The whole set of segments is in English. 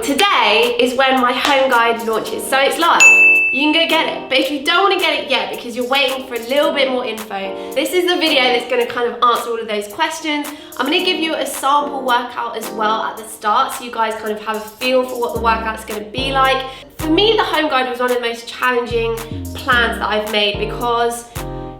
today is when my home guide launches, so it's live. You can go get it, but if you don't want to get it yet because you're waiting for a little bit more info, this is the video that's going to kind of answer all of those questions. I'm going to give you a sample workout as well at the start, so you guys kind of have a feel for what the workout's going to be like. For me, the home guide was one of the most challenging plans that I've made because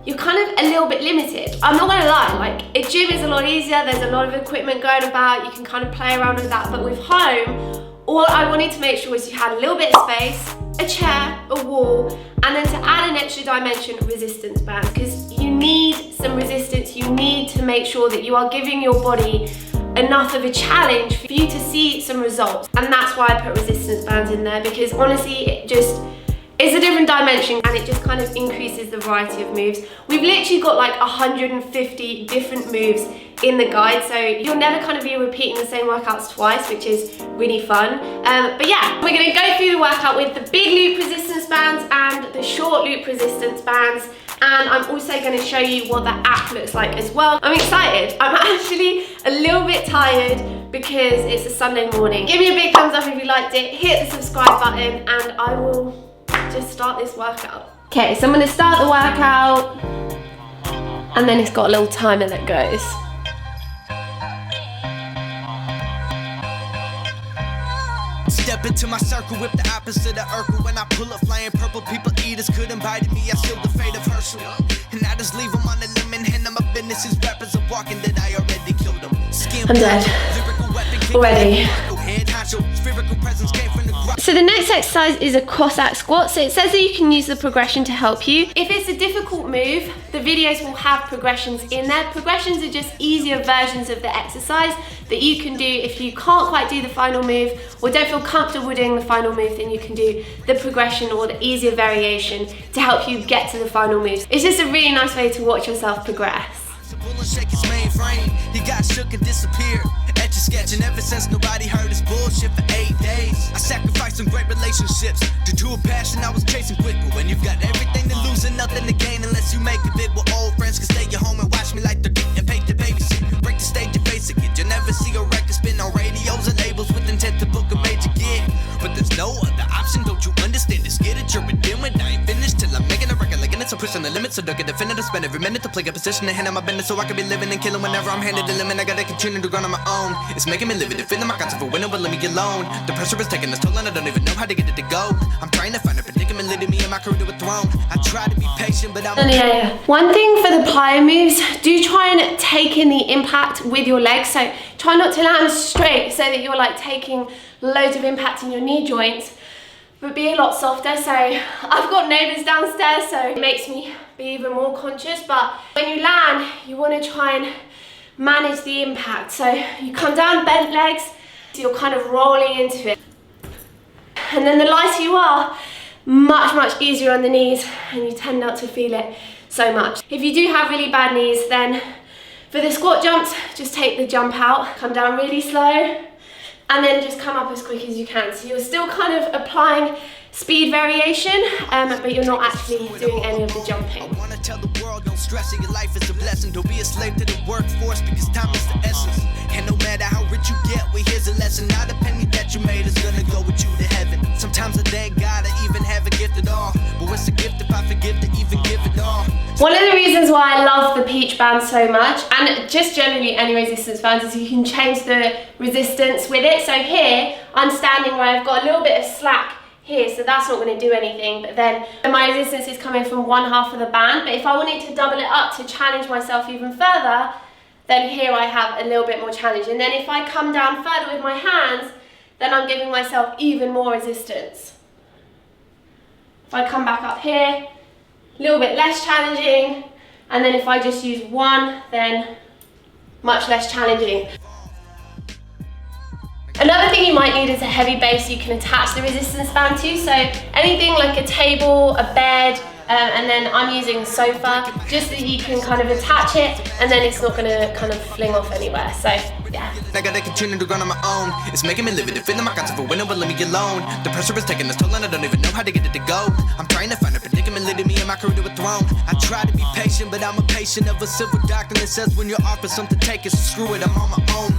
you're kind of a little bit limited. I'm not gonna lie, like a gym is a lot easier, there's a lot of equipment going about, you can kind of play around with that, but with home, all I wanted to make sure was you had a little bit of space, a chair, a wall, and then to add an extra dimension, resistance bands, because you need some resistance, you need to make sure that you are giving your body enough of a challenge for you to see some results. And that's why I put resistance bands in there, because honestly, it's a different dimension and it just kind of increases the variety of moves. We've literally got like 150 different moves in the guide, so you'll never kind of be repeating the same workouts twice, which is really fun. But yeah, we're gonna go through the workout with the big loop resistance bands and the short loop resistance bands. And I'm also gonna show you what the app looks like as well. I'm excited. I'm actually a little bit tired because it's a Sunday morning. Give me a big thumbs up if you liked it, hit the subscribe button, and I will just start this workout. Okay, so I'm gonna start the workout and then it's got a little timer that goes. Step into my circle with the opposite of Urkel. When I pull up flying purple, people eaters could invite me. I sealed the fate of Herschel, and I just leave them on the limb and hand them my business. These rappers are walking that I already killed them. I'm dead already. So the next exercise is a Cossack squat. So it says that you can use the progression to help you. If it's a difficult move, the videos will have progressions in there. Progressions are just easier versions of the exercise that you can do if you can't quite do the final move or don't feel comfortable doing the final move, then you can do the progression or the easier variation to help you get to the final moves. It's just a really nice way to watch yourself progress. He got shook and disappeared. Sketching ever since nobody heard his bullshit for 8 days. I sacrificed some great relationships due to a passion I was chasing quick. But when you've got everything to lose and nothing to gain, unless you make it big, well, old friends can stay at home and watch me like they're getting paid to babysit. Break the stage and face it. You'll never see a record spin on radios and labels with intent to book a major gig. But there's no other option, don't you understand? It's get it, you're redeeming. I ain't finished till I'm making a record like it. So pushing the limits, so don't get definitive. Spend every minute to play a position and hand out my business so I can be living and killing whenever I'm handed the limit. I gotta continue to grind on my own. It's making me live it, feeling my concept for winning, but let me alone. The pressure is taking its toll and I don't even know how to get it to go. I'm trying to find a predicament leading me in my career to a throne. I try to be patient, but I'm... Yeah. One thing for the plyo moves, do try and take in the impact with your legs. So try not to land straight so that you're like taking loads of impact in your knee joints, but be a lot softer. So I've got neighbours downstairs, so it makes me be even more conscious. But when you land, you want to try and manage the impact. So you come down bent legs, so you're kind of rolling into it. And then the lighter you are, much easier on the knees, and you tend not to feel it so much. If you do have really bad knees, then for the squat jumps, just take the jump out, come down really slow, and then just come up as quick as you can. So you're still kind of applying speed variation, but you're not actually doing any of the jumping. I want to tell the world, don't stress it, your life is a blessing. Don't be a slave to the workforce because time is the essence. And no matter how rich you get, well, here's a lesson. Not a penny that you made is gonna go with you to heaven. Sometimes I thank God I even have a gift at all. But what's a gift if I forget to even give it all? One of the reasons why I love the peach band so much, and just generally any resistance bands, is you can change the resistance with it. So here, I'm standing where I've got a little bit of slack here, so that's not going to do anything, but then my resistance is coming from one half of the band. But if I wanted to double it up to challenge myself even further, then here I have a little bit more challenge. And then if I come down further with my hands, then I'm giving myself even more resistance. If I come back up here, a little bit less challenging, and then if I just use one, then much less challenging. Another thing you might need is a heavy base you can attach the resistance band to. So anything like a table, a bed, and then I'm using a sofa, just so you can kind of attach it and then it's not gonna kind of fling off anywhere. So Yeah. I gotta continue to grind on my own. It's making me live it, feeling my concept for winning, but let me alone. The pressure is taking its toll and I don't even know how to get it to go. I'm trying to find a predicament leading me and my career to a throne. I try to be patient, but I'm a patient of a silver doctrine that says when you're offered something, take it, so screw it, I'm on my own.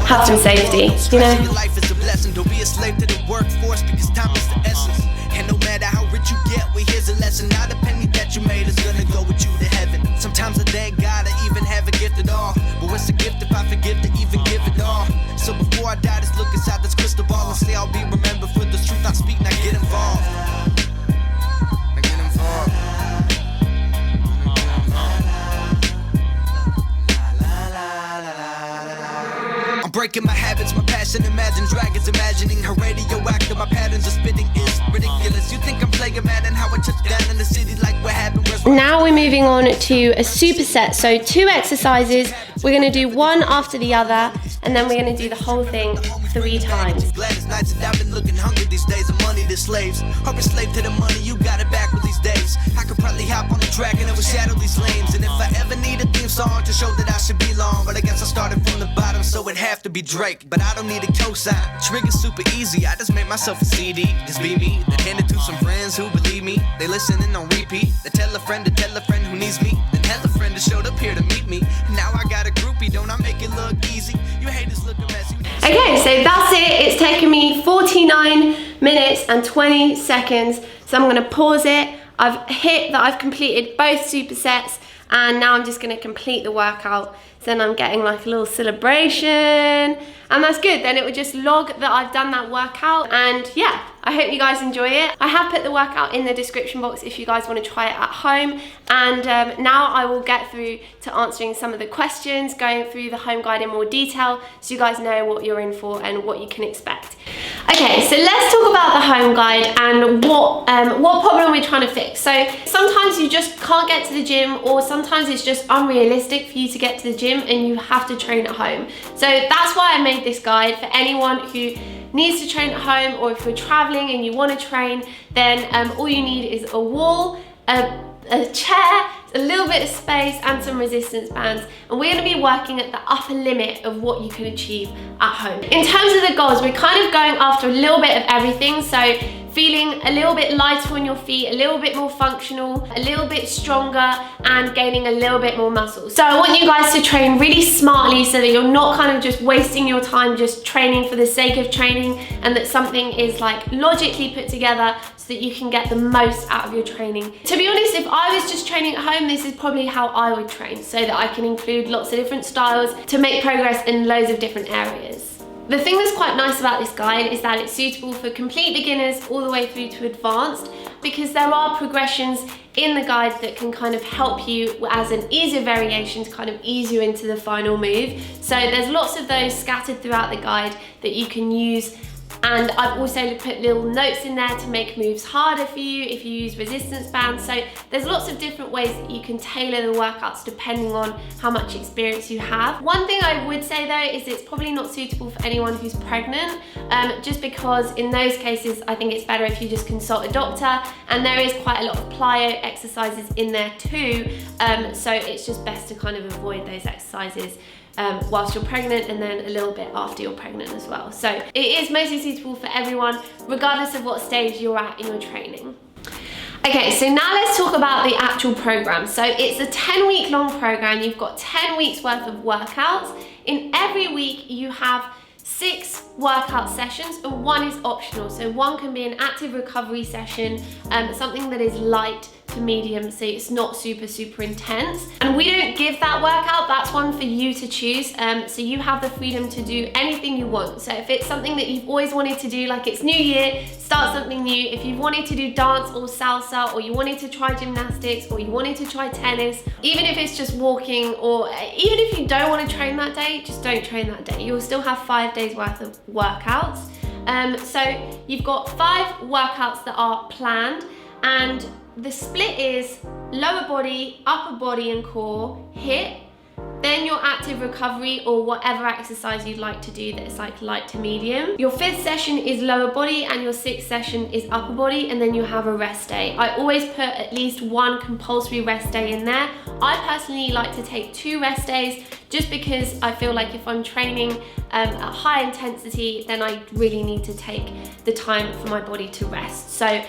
Have some safety, you know? Your life is a blessing, don't be a slave to the workforce because time is the essence. And no matter how rich you get, well here's a lesson. Not a penny that you made is gonna go with you to heaven. Sometimes I thank God I even have a gift at all. But what's a gift if I forget to even give it all? So before I die, just look inside this crystal ball and say I'll be remembered for the truth I speak. Now get involved. Now get involved. I'm breaking my habits, my passion, imagine dragons, imagining her radioactive, my patterns of spitting is ridiculous. You think I'm playing mad and how I touch down in the city like what happened? Now we're moving on to a superset, so 2 exercises. We're going to do one after the other, and then we're going to do the whole thing 3 times. Gladys nights and I've been looking hungry these days. The money to slaves, hope you're slave to the money. You got it back with these days. I could probably hop on the track and overshadow these lames. And if I ever need a theme song to show that I should belong, but I guess I started from the bottom, so it'd have to be Drake. But I don't need a cosign. Trigger's super easy. I just made myself a CD. Just be me. Then hand it to some friends who believe me. They listening on repeat. They tell a friend who needs me. Then tell a friend that showed up here to meet me. Now I got a groupie. Don't I make it look easy? You haters look a mess. Okay, so that's it. It's taken me 49 minutes and 20 seconds. So I'm going to pause it. I've hit that I've completed both supersets, and now I'm just going to complete the workout. So then I'm getting like a little celebration, and that's good. Then it would just log that I've done that workout, and yeah, I hope you guys enjoy it. I have put the workout in the description box if you guys want to try it at home. And now I will get through to answering some of the questions, going through the home guide in more detail, so you guys know what you're in for and what you can expect. Okay, so let's talk about the home guide and what problem we're trying to fix. So sometimes you just can't get to the gym, or sometimes it's just unrealistic for you to get to the gym and you have to train at home. So that's why I made this guide for anyone who needs to train at home, or if you're traveling and you want to train, then all you need is a wall, a chair, a little bit of space, and some resistance bands. And we're going to be working at the upper limit of what you can achieve at home. In terms of the goals, we're kind of going after a little bit of everything. So feeling a little bit lighter on your feet, a little bit more functional, a little bit stronger, and gaining a little bit more muscle. So I want you guys to train really smartly so that you're not kind of just wasting your time just training for the sake of training, and that something is like logically put together so that you can get the most out of your training. To be honest, if I was just training at home, this is probably how I would train, so that I can include lots of different styles to make progress in loads of different areas. The thing that's quite nice about this guide is that it's suitable for complete beginners all the way through to advanced, because there are progressions in the guide that can kind of help you as an easier variation to kind of ease you into the final move. So there's lots of those scattered throughout the guide that you can use. And I've also put little notes in there to make moves harder for you if you use resistance bands. So there's lots of different ways that you can tailor the workouts depending on how much experience you have. One thing I would say though is it's probably not suitable for anyone who's pregnant, just because in those cases I think it's better if you just consult a doctor, and there is quite a lot of plyo exercises in there too, so it's just best to kind of avoid those exercises whilst you're pregnant, and then a little bit after you're pregnant as well. So it is mostly suitable for everyone, regardless of what stage you're at in your training. Okay, so now let's talk about the actual program. So it's a 10-week long program. You've got 10 weeks worth of workouts. In every week you have 6 workout sessions, and 1 is optional. So 1 can be an active recovery session, something that is light to medium, so it's not super intense. And we don't give that workout, that's one for you to choose. So you have the freedom to do anything you want. So if it's something that you've always wanted to do, like it's New Year, start something new. If you've wanted to do dance or salsa, or you wanted to try gymnastics, or you wanted to try tennis, even if it's just walking, or even if you don't want to train that day, just don't train that day. You'll still have 5 days worth of workouts. So you've got 5 workouts that are planned, and the split is lower body, upper body and core, HIIT, then your active recovery or whatever exercise you'd like to do that's like light to medium. Your 5th session is lower body and your 6th session is upper body, and then you have a rest day. I always put at least 1 compulsory rest day in there. I personally like to take 2 rest days just because I feel like if I'm training at high intensity, then I really need to take the time for my body to rest. So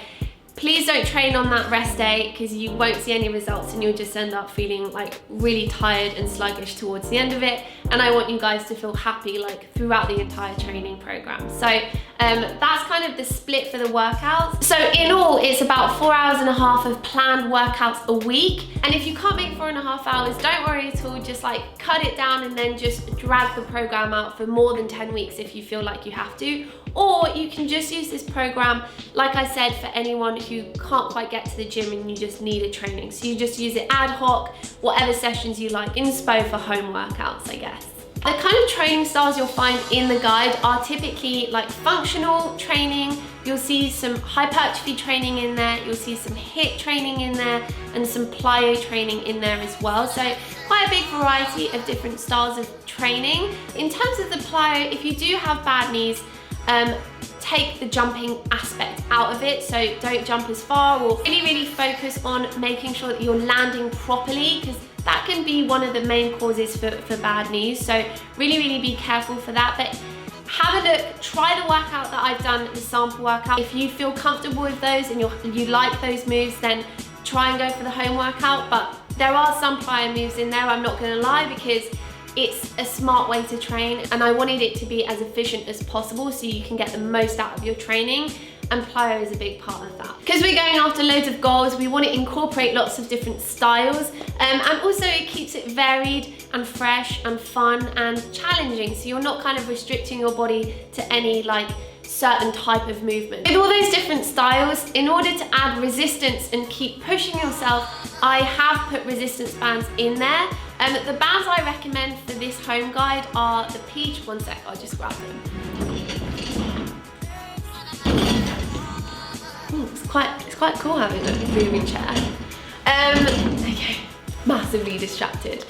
please don't train on that rest day because you won't see any results and you'll just end up feeling like really tired and sluggish towards the end of it. And I want you guys to feel happy like throughout the entire training program. So that's kind of the split for the workouts. So in all, it's about 4.5 hours of planned workouts a week. And if you can't make 4.5 hours, don't worry at all. Just like cut it down and then just drag the program out for more than 10 weeks if you feel like you have to. Or you can just use this program, like I said, for anyone who can't quite get to the gym and you just need a training. So you just use it ad hoc, whatever sessions you like, inspo for home workouts, I guess. The kind of training styles you'll find in the guide are typically like functional training. You'll see some hypertrophy training in there, you'll see some HIIT training in there, and some plyo training in there as well. So quite a big variety of different styles of training. In terms of the plyo, if you do have bad knees, take the jumping aspect out of it, so don't jump as far, or really focus on making sure that you're landing properly, because that can be one of the main causes for bad knees. So really be careful for that. But have a look, try the workout that I've done, the sample workout. If you feel comfortable with those and you like those moves, then try and go for the home workout. But there are some plyo moves in there, I'm not gonna lie, because it's a smart way to train and I wanted it to be as efficient as possible so you can get the most out of your training, and plyo is a big part of that. Because we're going after loads of goals, we want to incorporate lots of different styles, and also it keeps it varied and fresh and fun and challenging, so you're not kind of restricting your body to any like certain type of movement. With all those different styles, in order to add resistance and keep pushing yourself, I have put resistance bands in there. The bands I recommend for this home guide are the Peach. One sec, I'll just grab them. It's quite cool having a moving chair. Okay, massively distracted.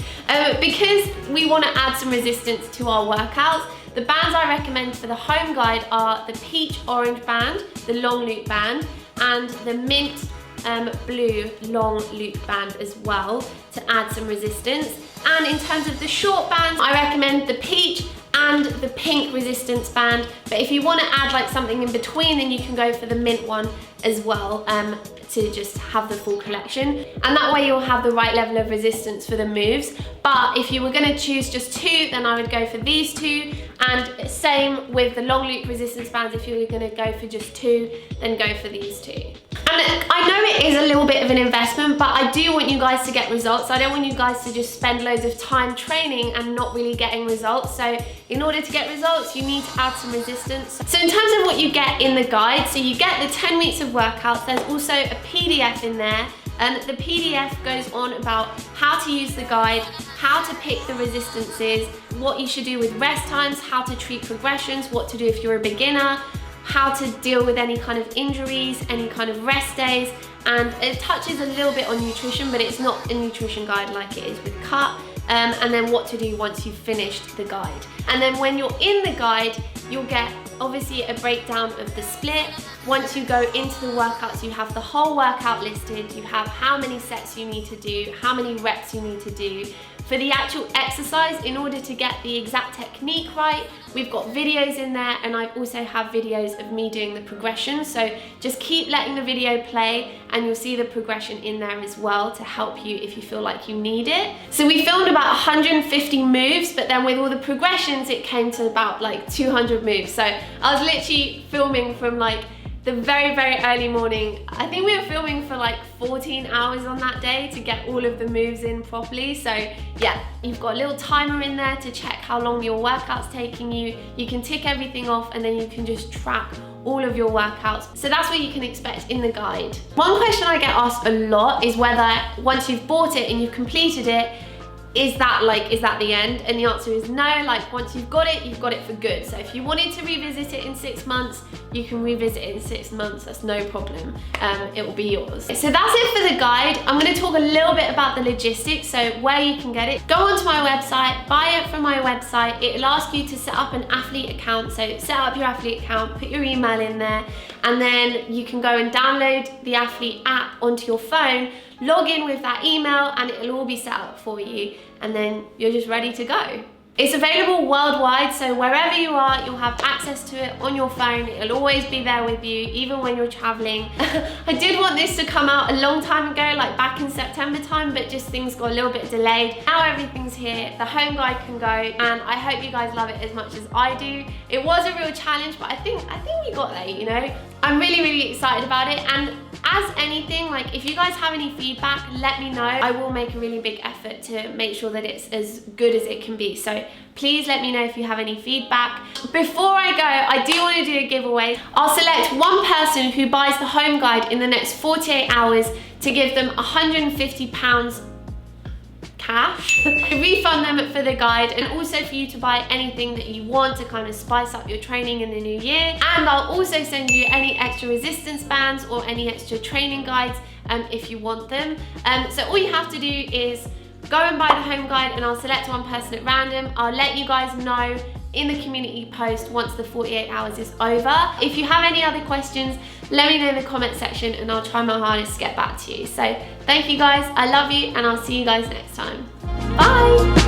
Because we want to add some resistance to our workouts, the bands I recommend for the home guide are the Peach Orange band, the long loop band, and the Mint blue long loop band as well, to add some resistance. And in terms of the short bands, I recommend the Peach and the Pink resistance band, but if you want to add like something in between, then you can go for the Mint one as well, to just have the full collection, and that way you'll have the right level of resistance for the moves. But if you were going to choose just 2, then I would go for these 2, and same with the long loop resistance bands. If you were going to go for just 2, then go for these 2. And I know it is a little bit of an investment, but I do want you guys to get results. I don't want you guys to just spend loads of time training and not really getting results. So in order to get results, you need to add some resistance. So in terms of what you get in the guide, so you get the 10 weeks of workouts. There's also a PDF in there, and the PDF goes on about how to use the guide, how to pick the resistances, what you should do with rest times, how to treat progressions, what to do if you're a beginner, how to deal with any kind of injuries, any kind of rest days, and it touches a little bit on nutrition, but it's not a nutrition guide like it is with Cut, and then what to do once you've finished the guide. And then when you're in the guide, you'll get obviously a breakdown of the split. Once you go into the workouts, you have the whole workout listed, you have how many sets you need to do, how many reps you need to do. For the actual exercise, in order to get the exact technique right, we've got videos in there, and I also have videos of me doing the progression. So just keep letting the video play and you'll see the progression in there as well to help you if you feel like you need it. So we filmed about 150 moves, but then with all the progressions, it came to about like 200 moves. So I was literally filming from like the very early morning. I think we were filming for like 14 hours on that day to get all of the moves in properly. So yeah, you've got a little timer in there to check how long your workout's taking you. You can tick everything off and then you can just track all of your workouts. So that's what you can expect in the guide. One question I get asked a lot is whether once you've bought it and you've completed it, is that the end? And the answer is no. Like once you've got it for good. So if you wanted to revisit it in 6 months, you can revisit it in 6 months, that's no problem. It will be yours. So that's it for the guide. I'm gonna talk a little bit about the logistics, so where you can get it. Go onto my website, buy it from my website. It'll ask you to set up an athlete account, so set up your athlete account, put your email in there, and then you can go and download the athlete app onto your phone, log in with that email, and it'll all be set up for you, and then you're just ready to go. It's available worldwide, so wherever you are, you'll have access to it on your phone. It'll always be there with you, even when you're traveling. I did want this to come out a long time ago, like back in September time, but just things got a little bit delayed. Now everything's here, the home guide can go, and I hope you guys love it as much as I do. It was a real challenge, but I think we got there, you know? I'm really, really excited about it, and as anything, like if you guys have any feedback, let me know. I will make a really big effort to make sure that it's as good as it can be. So please let me know if you have any feedback. Before I go, I do want to do a giveaway. I'll select one person who buys the home guide in the next 48 hours to give them £150 cash, refund them for the guide, and also for you to buy anything that you want to kind of spice up your training in the new year. And I'll also send you any extra resistance bands or any extra training guides if you want them. So all you have to do is go and buy the home guide, and I'll select one person at random. I'll let you guys know in the community post once the 48 hours is over. If you have any other questions, let me know in the comment section and I'll try my hardest to get back to you. So thank you guys, I love you, and I'll see you guys next time. Bye!